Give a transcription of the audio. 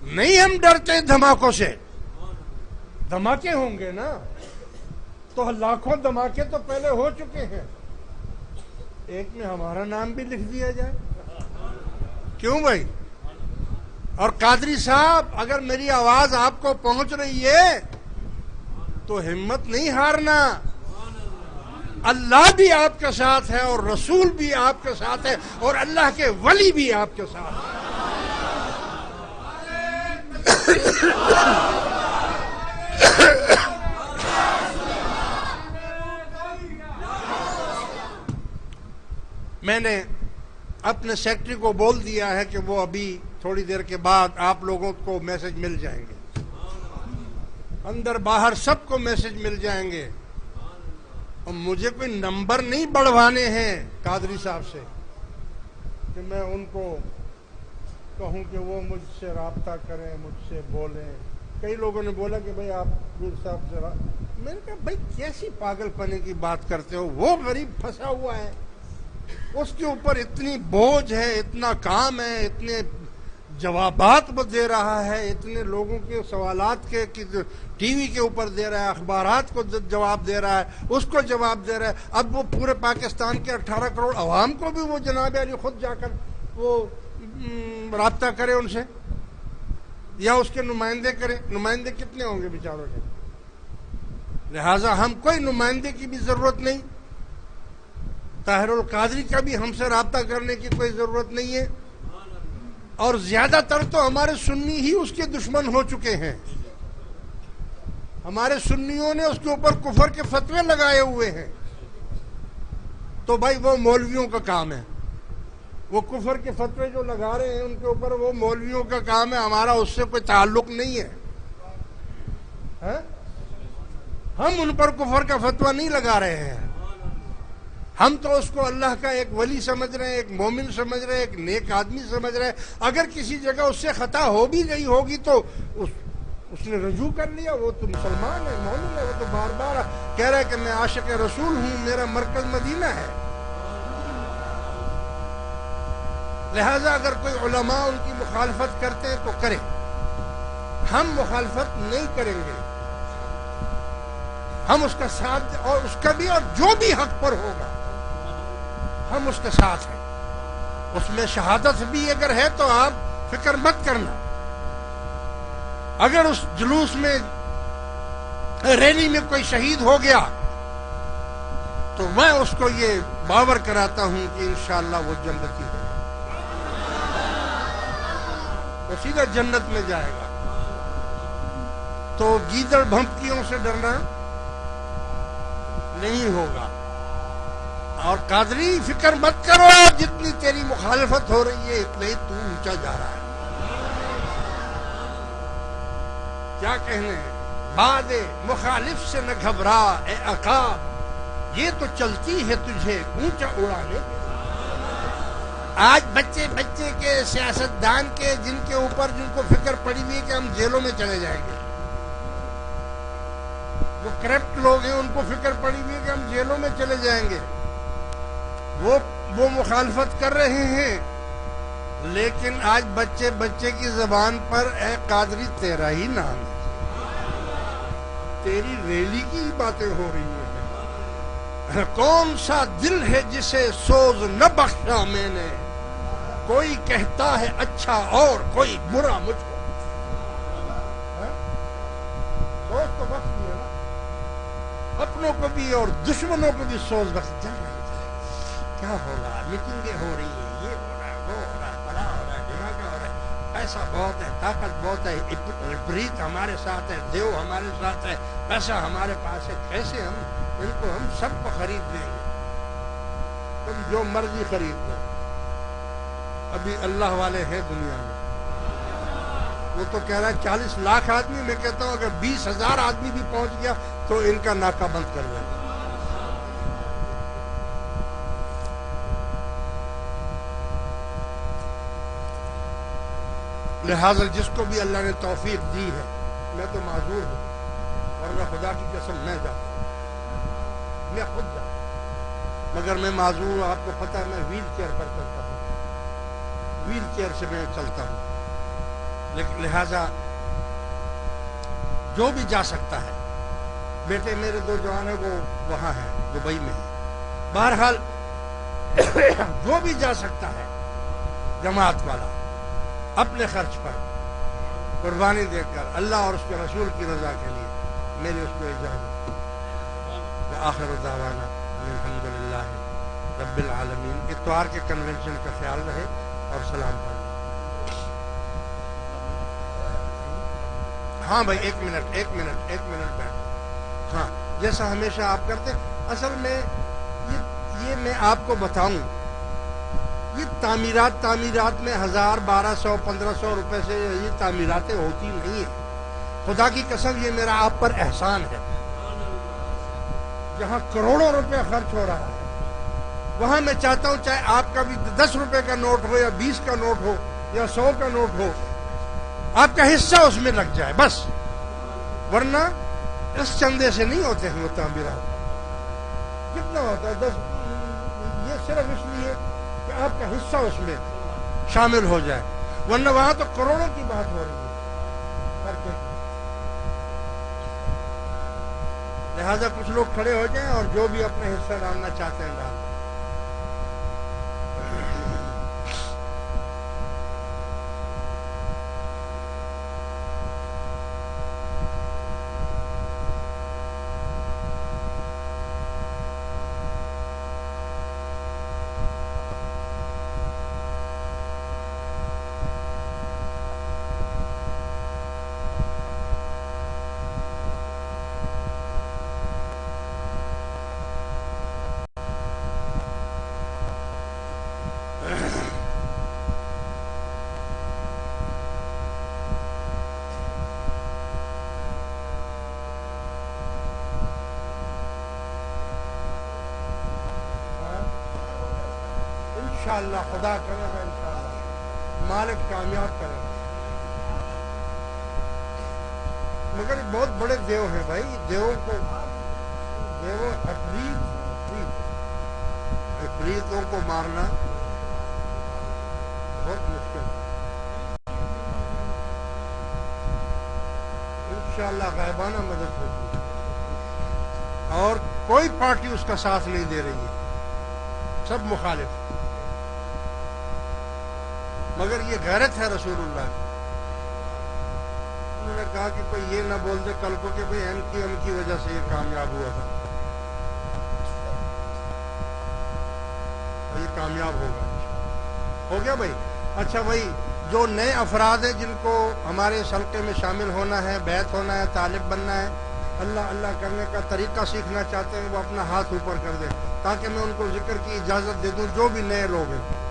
نہیں ہم ڈرتے دھماکوں سے، دھماکے ہوں گے نا تو لاکھوں دھماکے تو پہلے ہو چکے ہیں، ایک میں ہمارا نام بھی لکھ دیا جائے، کیوں بھائی؟ اور قادری صاحب اگر میری آواز آپ کو پہنچ رہی ہے تو ہمت نہیں ہارنا، اللہ بھی آپ کے ساتھ ہے اور رسول بھی آپ کے ساتھ ہے اور اللہ کے ولی بھی آپ کے ساتھ ہے۔ میں نے اپنے سیکرٹری کو بول دیا ہے کہ وہ ابھی تھوڑی دیر کے بعد آپ لوگوں کو میسج مل جائیں گے، اندر باہر سب کو میسج مل جائیں گے، اور مجھے کوئی نمبر نہیں بڑھوانے ہیں قادری صاحب سے کہ میں ان کو کہوں کہ وہ مجھ سے رابطہ کریں، مجھ سے بولیں۔ کئی لوگوں نے بولا کہ بھئی آپ پیر صاحب ذرا، میں نے کہا بھئی کیسی پاگل پنے کی بات کرتے ہو، وہ غریب پھنسا ہوا ہے، اس کے اوپر اتنی بوجھ ہے، اتنا کام ہے، اتنے جوابات وہ دے رہا ہے، اتنے لوگوں کے سوالات کے ٹی وی کے اوپر دے رہا ہے، اخبارات کو جواب دے رہا ہے، اس کو جواب دے رہا ہے، اب وہ پورے پاکستان کے 18 کروڑ عوام کو بھی وہ جناب علی خود جا کر وہ رابطہ کرے ان سے، یا اس کے نمائندے کرے۔ نمائندے کتنے ہوں گے بیچاروں کے؟ لہٰذا ہم کوئی نمائندے کی بھی ضرورت نہیں، طاہر القادری کا بھی ہم سے رابطہ کرنے کی کوئی ضرورت نہیں ہے، اور زیادہ تر تو ہمارے سنی ہی اس کے دشمن ہو چکے ہیں، ہمارے سنیوں نے اس کے اوپر کفر کے فتوے لگائے ہوئے ہیں، تو بھائی وہ مولویوں کا کام ہے، وہ کفر کے فتوے جو لگا رہے ہیں ان کے اوپر وہ مولویوں کا کام ہے، ہمارا اس سے کوئی تعلق نہیں ہے، ہم ان پر کفر کا فتویٰ نہیں لگا رہے ہیں، ہم تو اس کو اللہ کا ایک ولی سمجھ رہے ہیں، ایک مومن سمجھ رہے ہیں، ایک نیک آدمی سمجھ رہے ہیں۔ اگر کسی جگہ اس سے خطا ہو بھی گئی ہوگی تو اس نے رجوع کر لیا، وہ تو مسلمان ہے، مومن ہے، وہ تو بار بار کہہ رہا ہے کہ میں عاشق رسول ہوں، میرا مرکز مدینہ ہے۔ لہذا اگر کوئی علماء ان کی مخالفت کرتے ہیں تو کریں، ہم مخالفت نہیں کریں گے، ہم اس کا ساتھ، اور اس کا بھی، اور جو بھی حق پر ہوگا ہم اس کے ساتھ ہیں، اس میں شہادت بھی اگر ہے تو آپ فکر مت کرنا، اگر اس جلوس میں ریلی میں کوئی شہید ہو گیا تو میں اس کو یہ باور کراتا ہوں کہ انشاءاللہ وہ جنتی ہوگا، وہ سیدھا جنت میں جائے گا۔ تو گیدڑ بھمکیوں سے ڈرنا نہیں ہوگا، اور قادری فکر مت کرو، جتنی تیری مخالفت ہو رہی ہے اتنا ہی تو اونچا جا رہا ہے۔ کیا کہنے ہیں، بعد مخالف سے نہ گھبرا اے عقاب، یہ تو چلتی ہے تجھے اونچا اڑانے۔ آج بچے کے سیاستدان کے جن کے اوپر جن کو فکر پڑی ہوئی ہے کہ ہم جیلوں میں چلے جائیں گے، جو کرپٹ لوگ ہیں ان کو فکر پڑی ہوئی ہے کہ ہم جیلوں میں چلے جائیں گے، وہ مخالفت کر رہے ہیں، لیکن آج بچے کی زبان پر اے قادری تیرا ہی نام ہے، تیری ریلی کی باتیں ہو رہی ہیں۔ کون سا دل ہے جسے سوز نہ بخشا میں نے، کوئی کہتا ہے اچھا اور کوئی برا مجھ کو، سوز تو بخش دیا نا، اپنوں کو بھی اور دشمنوں کو بھی سوز بخش جا رہی ہے۔ کیا ہوگا، میٹنگیں ہو رہی ہیں، یہ ہو رہا ہے، وہ ہو رہا ہے، بلا ہو رہا ہے، دھماکہ ہو رہا ہے، پیسہ بہت ہے، طاقت بہت ہے، عفریت ہمارے ساتھ ہے، دیو ہمارے ساتھ ہے، پیسہ ہمارے پاس ہے، کیسے ہم سب کو خرید دیں گے، تم جو مرضی خرید لو، ابھی اللہ والے ہیں دنیا میں۔ وہ تو کہہ رہا ہے 40 لاکھ آدمی، میں کہتا ہوں اگر 20,000 آدمی بھی پہنچ گیا تو ان کا ناکہ بند کر دیں گے۔ لہٰذا جس کو بھی اللہ نے توفیق دی ہے، میں تو معذور ہوں، ورنہ خدا کی قسم میں جاتا ہوں، میں خود جاتا ہوں، مگر میں معذور ہوں، آپ کو پتہ ہے میں ویل چیئر پر چلتا ہوں، ویل چیئر سے میں چلتا ہوں، لہذا جو بھی جا سکتا ہے، بیٹے میرے 2 جوان ہیں وہ وہاں ہیں، دبئی میں ہیں، بہرحال جو بھی جا سکتا ہے جماعت والا اپنے خرچ پر قربانی دے کر اللہ اور اس کے رسول کی رضا کے لیے، میری اس کو اجازت۔ آخر دعوانا الحمدللہ رب العالمین۔ اتوار کے کنونشن کا خیال رہے اور سلام پڑھیں۔ ہاں بھائی، ایک منٹ بیٹھ۔ ہاں، جیسا ہمیشہ آپ کرتے، اصل میں یہ میں آپ کو بتاؤں، یہ تعمیرات میں 1000 1200 1500 روپے سے یہ تعمیراتیں ہوتی نہیں ہیں۔ خدا کی قسم یہ میرا آپ پر احسان ہے۔ جہاں کروڑوں روپے خرچ ہو رہا ہے، وہاں میں چاہتا ہوں چاہے آپ کا بھی 10 روپے کا نوٹ ہو یا 20 کا نوٹ ہو یا 100 کا نوٹ ہو، آپ کا حصہ اس میں لگ جائے بس، ورنہ اس چندے سے نہیں ہوتے ہیں وہ تعمیرات۔ کتنا ہوتا ہے 10، یہ صرف اس لیے کہ آپ کا حصہ اس میں شامل ہو جائے، ورنہ وہاں تو کروڑوں کی بات ہو رہی ہے۔ لہذا کچھ لوگ کھڑے ہو جائیں اور جو بھی اپنے حصہ ڈالنا چاہتے ہیں ڈال۔ انشاءاللہ خدا کرے گا، انشاءاللہ مالک کامیاب کرے گا۔ مگر یہ بہت بڑے دیو ہیں بھائی، عفریتوں کو مارنا بہت مشکل ہے۔ انشاءاللہ غائبانہ مدد ہوگی، اور کوئی پارٹی اس کا ساتھ نہیں دے رہی ہے، سب مخالف۔ مگر یہ غیرت ہے رسول اللہ کی۔ انہوں نے کہا کہ کوئی یہ نہ بول دے کل کو کہ بھئی ایم کی وجہ سے یہ کامیاب ہوا تھا، اور یہ کامیاب ہوگا۔ ہو گیا بھائی؟ اچھا بھائی، جو نئے افراد ہیں جن کو ہمارے اس حلقے میں شامل ہونا ہے، بیعت ہونا ہے، طالب بننا ہے، اللہ اللہ کرنے کا طریقہ سیکھنا چاہتے ہیں، وہ اپنا ہاتھ اوپر کر دیں تاکہ میں ان کو ذکر کی اجازت دے دوں، جو بھی نئے لوگ ہیں۔